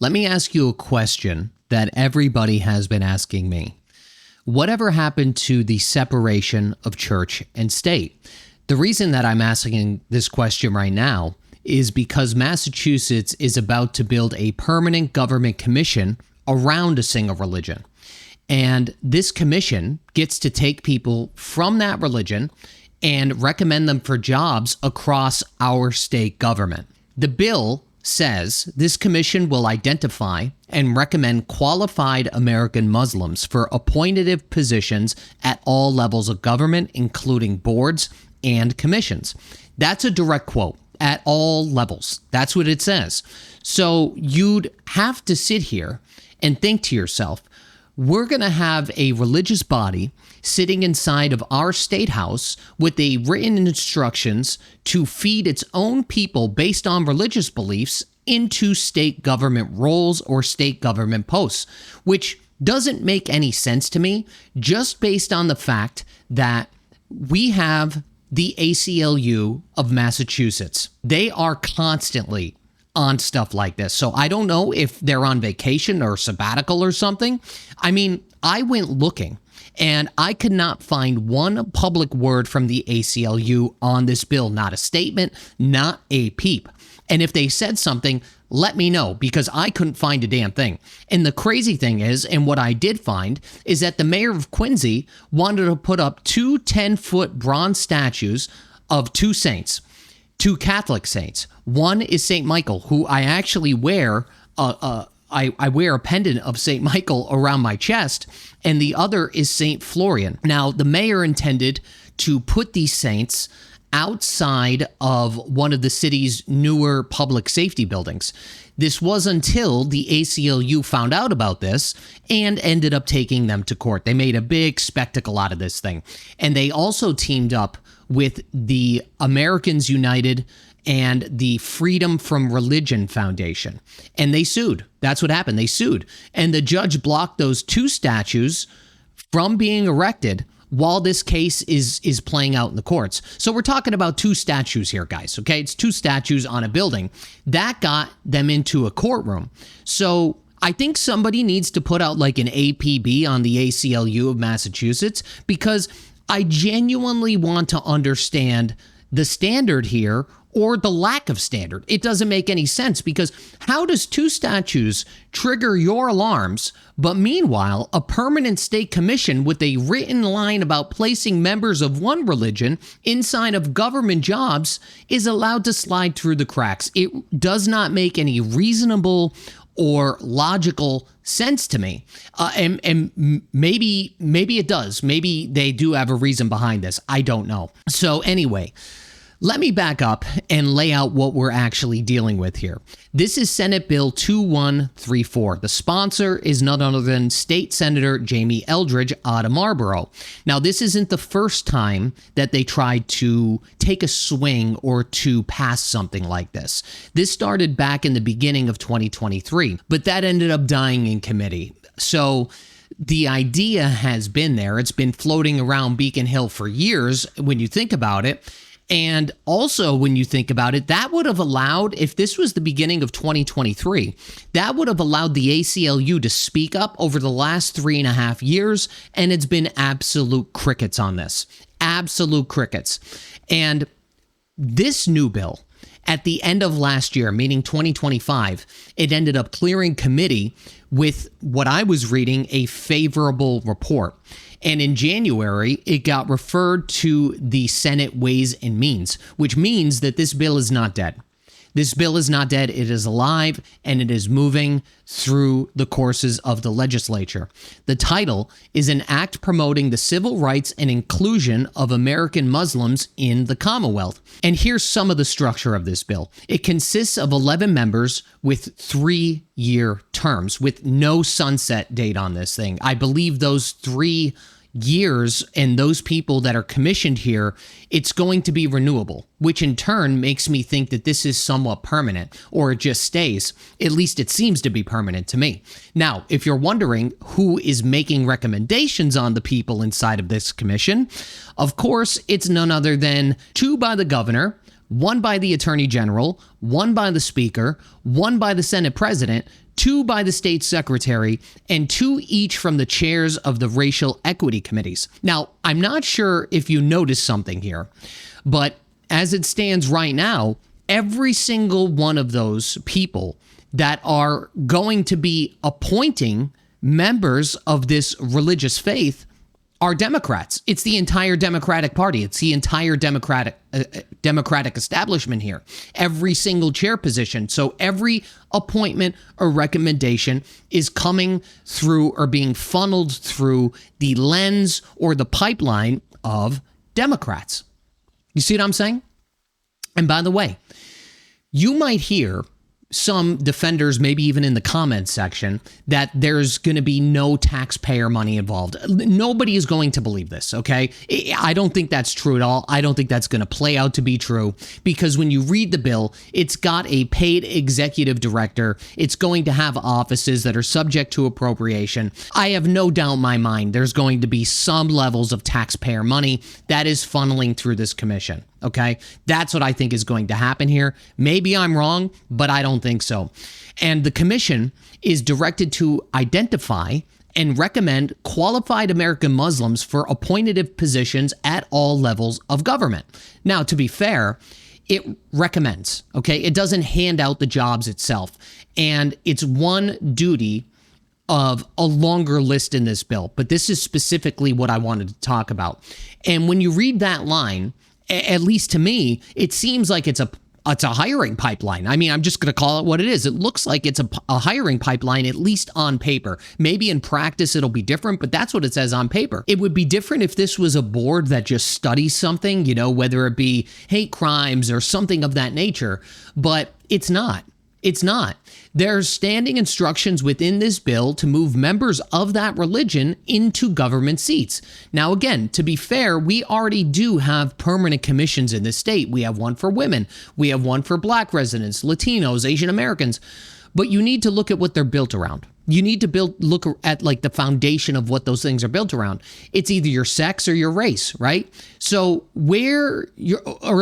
Let me ask you a question that everybody has been asking me. Whatever happened to the separation of church and state? The reason that I'm asking this question right now is because Massachusetts is about to build a permanent government commission around a single religion. And this commission gets to take people from that religion and recommend them for jobs across our state government. The bill says this commission will identify and recommend qualified American Muslims for appointive positions at all levels of government, including boards and commissions. That's a direct quote. At all levels. That's what it says. So you'd have to sit here and think to yourself, we're going to have a religious body sitting inside of our state house with the written instructions to feed its own people based on religious beliefs into state government roles or state government posts, which doesn't make any sense to me, just based on the fact that we have the ACLU of Massachusetts. They are constantly on stuff like this. So I don't know if they're on vacation or sabbatical or something. I mean, I went looking and I could not find one public word from the ACLU on this bill. Not a statement, not a peep. And if they said something, let me know, because I couldn't find a damn thing. And the crazy thing is, and what I did find, is that the mayor of Quincy wanted to put up two 10-foot bronze statues of two saints, two Catholic saints. One is St. Michael, who I actually wear, I wear a pendant of St. Michael around my chest, and the other is St. Florian. Now, the mayor intended to put these saints outside of one of the city's newer public safety buildings. This was until the ACLU found out about this and ended up taking them to court. They made a big spectacle out of this thing. And they also teamed up with the Americans United and the Freedom from Religion Foundation. And they sued. That's what happened. They sued. And the judge blocked those two statues from being erected while this case is playing out in the courts. So we're talking about two statues here, guys, okay? It's two statues on a building. That got them into a courtroom. So I think somebody needs to put out like an APB on the ACLU of Massachusetts, because I genuinely want to understand the standard here or the lack of standard. It doesn't make any sense, because how does two statues trigger your alarms, but meanwhile, a permanent state commission with a written line about placing members of one religion inside of government jobs is allowed to slide through the cracks? It does not make any reasonable or logical sense to me. And maybe it does. Maybe they do have a reason behind this. I don't know. So anyway, let me back up and lay out what we're actually dealing with here. This is Senate Bill 2134. The sponsor is none other than State Senator Jamie Eldridge out of Marlboro. Now, this isn't the first time that they tried to take a swing or to pass something like this. This started back in the beginning of 2023, but that ended up dying in committee. So the idea has been there. It's been floating around Beacon Hill for years when you think about it. And also, when you think about it, that would have allowed, if this was the beginning of 2023, that would have allowed the ACLU to speak up over the last 3.5 years, and it's been absolute crickets on this. Absolute crickets. And this new bill, at the end of last year, meaning 2025, it ended up clearing committee with what I was reading a favorable report. And in January, it got referred to the Senate Ways and Means, which means that this bill is not dead. This bill is not dead. It is alive, and it is moving through the courses of the legislature. The title is an act promoting the civil rights and inclusion of American Muslims in the Commonwealth. And here's some of the structure of this bill. It consists of 11 members with 3-year terms with no sunset date on this thing. I believe those 3 years and those people that are commissioned here, it's going to be renewable, which in turn makes me think that this is somewhat permanent, or it just stays. At least it seems to be permanent to me. Now, if you're wondering who is making recommendations on the people inside of this commission, of course, it's none other than 2 by the governor, 1 by the attorney general, 1 by the speaker, 1 by the Senate president, 2 by the state secretary, and 2 each from the chairs of the racial equity committees. Now, I'm not sure if you noticed something here, but as it stands right now, every single one of those people that are going to be appointing members of this religious faith are Democrats. It's the entire Democratic Party. It's the entire Democratic establishment here. Every single chair position. So every appointment or recommendation is coming through or being funneled through the lens or the pipeline of Democrats. You see what I'm saying? And by the way, you might hear some defenders, maybe even in the comments section, that there's going to be no taxpayer money involved. Nobody is going to believe this, okay? I don't think that's true at all. I don't think that's going to play out to be true, because when you read the bill, it's got a paid executive director. It's going to have offices that are subject to appropriation. I have no doubt in my mind there's going to be some levels of taxpayer money that is funneling through this commission. Okay, that's what I think is going to happen here. Maybe I'm wrong, but I don't think so. And the commission is directed to identify and recommend qualified American Muslims for appointive positions at all levels of government. Now, to be fair, it recommends, okay? It doesn't hand out the jobs itself. And it's one duty of a longer list in this bill, but this is specifically what I wanted to talk about. And when you read that line, at least to me, it seems like it's a hiring pipeline. I mean, I'm just going to call it what it is. It looks like it's a hiring pipeline, at least on paper. Maybe in practice it'll be different, but that's what it says on paper. It would be different if this was a board that just studies something, you know, whether it be hate crimes or something of that nature, but it's not. It's not. There's standing instructions within this bill to move members of that religion into government seats. Now, again, to be fair, we already do have permanent commissions in this state. We have one for women. We have one for Black residents, Latinos, Asian Americans. But you need to look at what they're built around. You need to look at like the foundation of what those things are built around. It's either your sex or your race, right? So or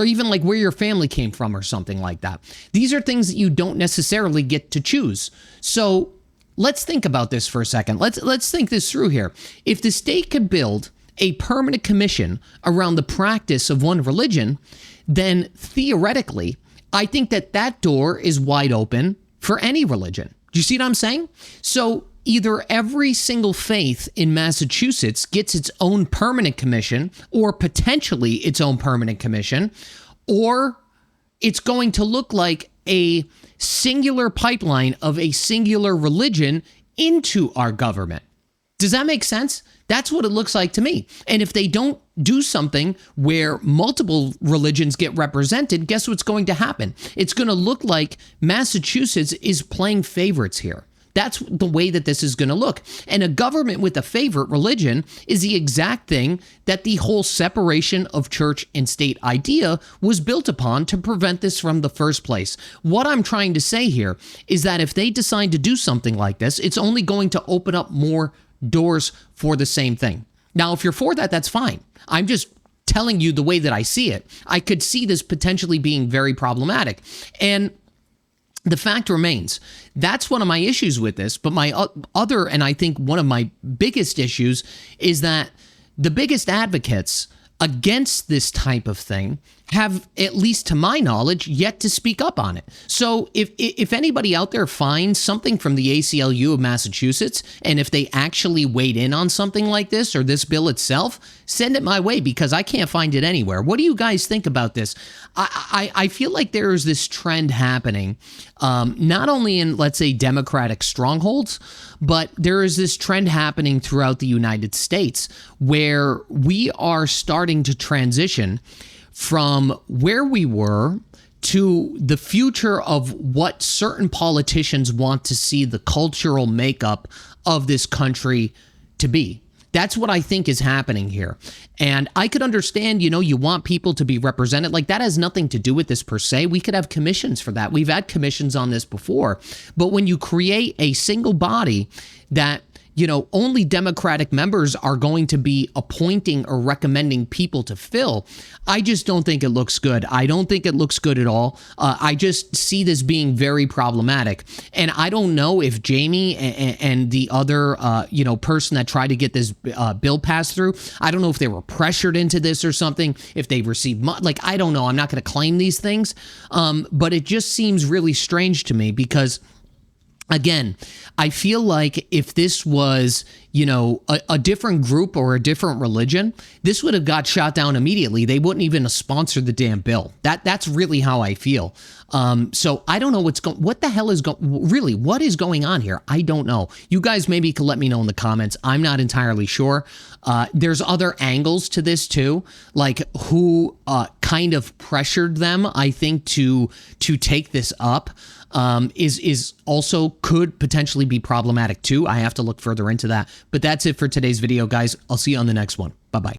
even like where your family came from or something like that. These are things that you don't necessarily get to choose. So let's think about this for a second. Let's think this through here. If the state could build a permanent commission around the practice of one religion, then theoretically, I think that door is wide open for any religion. Do you see what I'm saying? So either every single faith in Massachusetts gets its own permanent commission, or potentially its own permanent commission, or it's going to look like a singular pipeline of a singular religion into our government. Does that make sense? That's what it looks like to me. And if they don't do something where multiple religions get represented, guess what's going to happen? It's going to look like Massachusetts is playing favorites here. That's the way that this is going to look. And a government with a favorite religion is the exact thing that the whole separation of church and state idea was built upon to prevent this from the first place. What I'm trying to say here is that if they decide to do something like this, it's only going to open up more doors for the same thing. Now, if you're for that, that's fine. I'm just telling you the way that I see it. I could see this potentially being very problematic. And the fact remains, that's one of my issues with this. But my other, and I think one of my biggest issues, is that the biggest advocates against this type of thing have, at least to my knowledge, yet to speak up on it. So if anybody out there finds something from the ACLU of Massachusetts, and if they actually weighed in on something like this or this bill itself, send it my way, because I can't find it anywhere. What do you guys think about this? I feel like there is this trend happening, not only in, let's say, Democratic strongholds, but there is this trend happening throughout the United States where we are starting to transition from where we were to the future of what certain politicians want to see the cultural makeup of this country to be. That's what I think is happening here. And I could understand, you want people to be represented. Like, that has nothing to do with this per se. We could have commissions for that. We've had commissions on this before. But when you create a single body that only Democratic members are going to be appointing or recommending people to fill. I just don't think it looks good. I don't think it looks good at all. I just see this being very problematic. And I don't know if Jamie and the other, person that tried to get this bill passed through, I don't know if they were pressured into this or something, if they received I don't know. I'm not going to claim these things. But it just seems really strange to me because, again, I feel like if this was, a different group or a different religion, this would have got shot down immediately. They wouldn't even have sponsored the damn bill. That's really how I feel. So I don't know what the hell is what is going on here? I don't know. You guys maybe can let me know in the comments. I'm not entirely sure. There's other angles to this too, like who kind of pressured them, I think, to take this up. Is also could potentially be problematic too. I have to look further into that. But that's it for today's video, guys. I'll see you on the next one. Bye-bye.